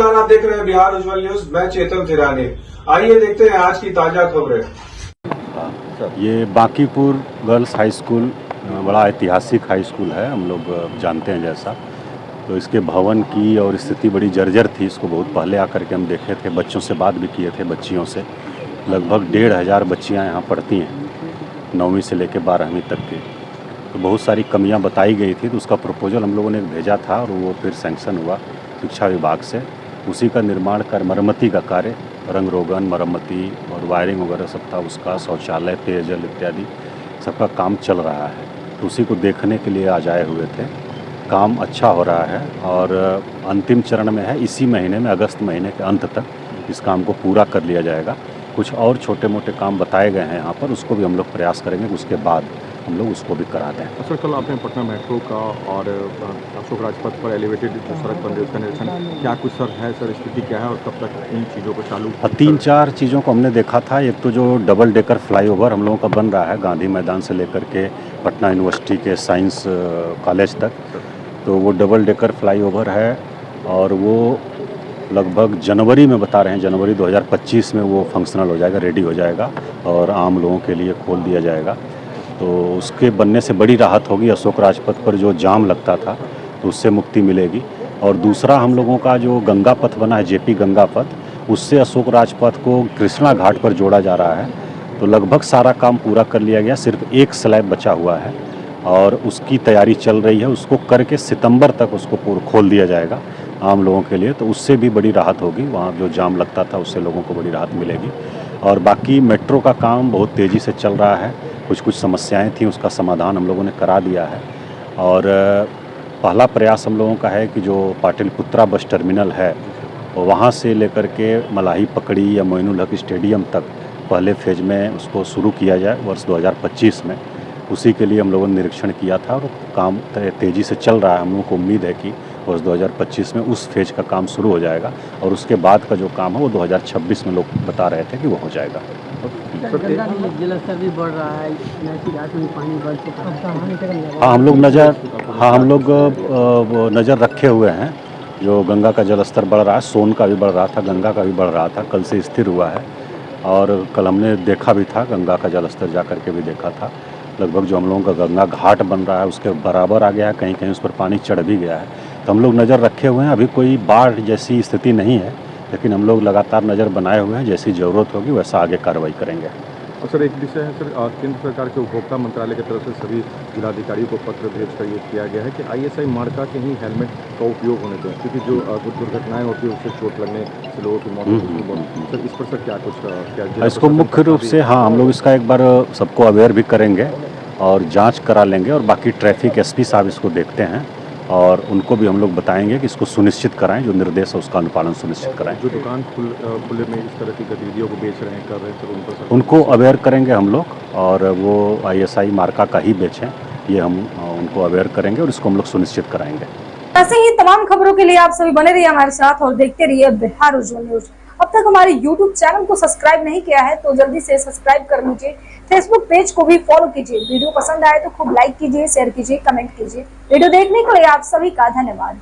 नमस्कार, आप देख रहे हैं बिहार उज्जवल न्यूज। मैं चेतन थिरानी। आइए देखते हैं आज की ताजा खबरें। ये बांकीपुर गर्ल्स हाई स्कूल बड़ा ऐतिहासिक हाई स्कूल है, हम लोग जानते हैं जैसा। तो इसके भवन की और स्थिति बड़ी जर्जर थी। इसको बहुत पहले आकर के हम देखे थे, बच्चों से बात भी किए थे, बच्चियों से। लगभग 1500 बच्चियाँ यहाँ पढ़ती हैं, 9वीं से लेकर 12वीं तक की। तो बहुत सारी कमियाँ बताई गई थी, तो उसका प्रपोजल हम लोगों ने भेजा था और वो फिर सैंक्शन हुआ शिक्षा विभाग से। उसी का निर्माण कर मरम्मती का कार्य, रंग रोगन, मरम्मती और वायरिंग वगैरह सब था उसका, शौचालय, पेयजल इत्यादि सबका काम चल रहा है। तो उसी को देखने के लिए आज आए हुए थे। काम अच्छा हो रहा है और अंतिम चरण में है। इसी महीने में, अगस्त महीने के अंत तक इस काम को पूरा कर लिया जाएगा। कुछ और छोटे मोटे काम बताए गए हैं यहाँ पर, उसको भी हम लोग प्रयास करेंगे, उसके बाद हम लोग उसको भी करा दें। सर, कल आपने पटना मेट्रो का और अशोक राजपथ पर एलिवेटेड जो सड़क बन रही है उसका निरीक्षण, क्या कुछ सर है, सर स्थिति क्या है और कब तक इन चीज़ों को चालू? 3-4 चीज़ों को हमने देखा था। एक तो जो डबल डेकर फ्लाईओवर हम लोगों का बन रहा है गांधी मैदान से लेकर के पटना यूनिवर्सिटी के साइंस कॉलेज तक, तो वो डबल डेकर फ्लाईओवर है और वो लगभग जनवरी में बता रहे हैं, जनवरी 2025 में वो फंक्शनल हो जाएगा, रेडी हो जाएगा और आम लोगों के लिए खोल दिया जाएगा। तो उसके बनने से बड़ी राहत होगी। अशोक राजपथ पर जो जाम लगता था तो उससे मुक्ति मिलेगी। और दूसरा, हम लोगों का जो गंगा पथ बना है, जेपी गंगा पथ, उससे अशोक राजपथ को कृष्णा घाट पर जोड़ा जा रहा है। तो लगभग सारा काम पूरा कर लिया गया, सिर्फ एक स्लैब बचा हुआ है और उसकी तैयारी चल रही है। उसको करके सितंबर तक उसको पूरा खोल दिया जाएगा आम लोगों के लिए। तो उससे भी बड़ी राहत होगी, वहाँ जो जाम लगता था उससे लोगों को बड़ी राहत मिलेगी। और बाकी मेट्रो का काम बहुत तेज़ी से चल रहा है। कुछ समस्याएं थी, उसका समाधान हम लोगों ने करा दिया है। और पहला प्रयास हम लोगों का है कि जो पाटलिपुत्रा बस टर्मिनल है वहाँ से लेकर के मलाही पकड़ी या मोइनुल हक स्टेडियम तक पहले फेज में उसको शुरू किया जाए वर्ष 2025 में। उसी के लिए हम लोगों ने निरीक्षण किया था और काम तेज़ी से चल रहा है। हम लोगों को उम्मीद है कि वर्ष 2025 में उस फेज का काम शुरू हो जाएगा और उसके बाद का जो काम है वो 2026 में लोग बता रहे थे कि वो हो जाएगा। जलस्तर भी बढ़ रहा है, पानी बढ़ चुका है। हाँ, हम लोग नज़र रखे हुए हैं। जो गंगा का जलस्तर बढ़ रहा है, सोन का भी बढ़ रहा था, गंगा का भी बढ़ रहा था, कल से स्थिर हुआ है। और कल हमने देखा भी था, गंगा का जलस्तर जा कर के भी देखा था। लगभग जो हम लोगों का गंगा घाट बन रहा है उसके बराबर आ गया है, कहीं कहीं उस पर पानी चढ़ भी गया है। तो हम लोग नज़र रखे हुए हैं। अभी कोई बाढ़ जैसी स्थिति नहीं है, लेकिन हम लोग लगातार नज़र बनाए हुए हैं। जैसी ज़रूरत होगी वैसा आगे कार्रवाई करेंगे। और सर, एक विषय है सर, केंद्र सरकार के उपभोक्ता मंत्रालय की तरफ से सभी जिलाधिकारियों को पत्र भेजकर ये किया गया है कि ISI मार्का के ही हेलमेट का उपयोग होने दें, क्योंकि जो दुर्घटनाएं होती है उससे चोट लगने से लोगों की मौत होती है। सर, इस पर सर क्या कुछ क्या इसको मुख्य रूप से, हाँ, हम लोग इसका एक बार सबको अवेयर भी करेंगे और जांच करा लेंगे। और बाकी ट्रैफिक SP साहब इसको देखते हैं और उनको भी हम लोग बताएंगे कि इसको सुनिश्चित कराएं, जो निर्देश है उसका अनुपालन सुनिश्चित कराएं। जो दुकान खुले में इस तरह की गतिविधियों को बेच रहे हैं, कर रहे हैं, तो उनको अवेयर करेंगे हम लोग और वो ISI मार्का का ही बेचें, ये हम उनको अवेयर करेंगे और इसको हम लोग सुनिश्चित कराएंगे। ऐसे ही तमाम खबरों के लिए आप सभी बने रहिए हमारे साथ और देखते रहिए बिहार उज्जवल न्यूज। अब तक हमारे YouTube चैनल को सब्सक्राइब नहीं किया है तो जल्दी से सब्सक्राइब कर लीजिए। फेसबुक पेज को भी फॉलो कीजिए। वीडियो पसंद आए तो खूब लाइक कीजिए, शेयर कीजिए, कमेंट कीजिए। वीडियो देखने के लिए आप सभी का धन्यवाद।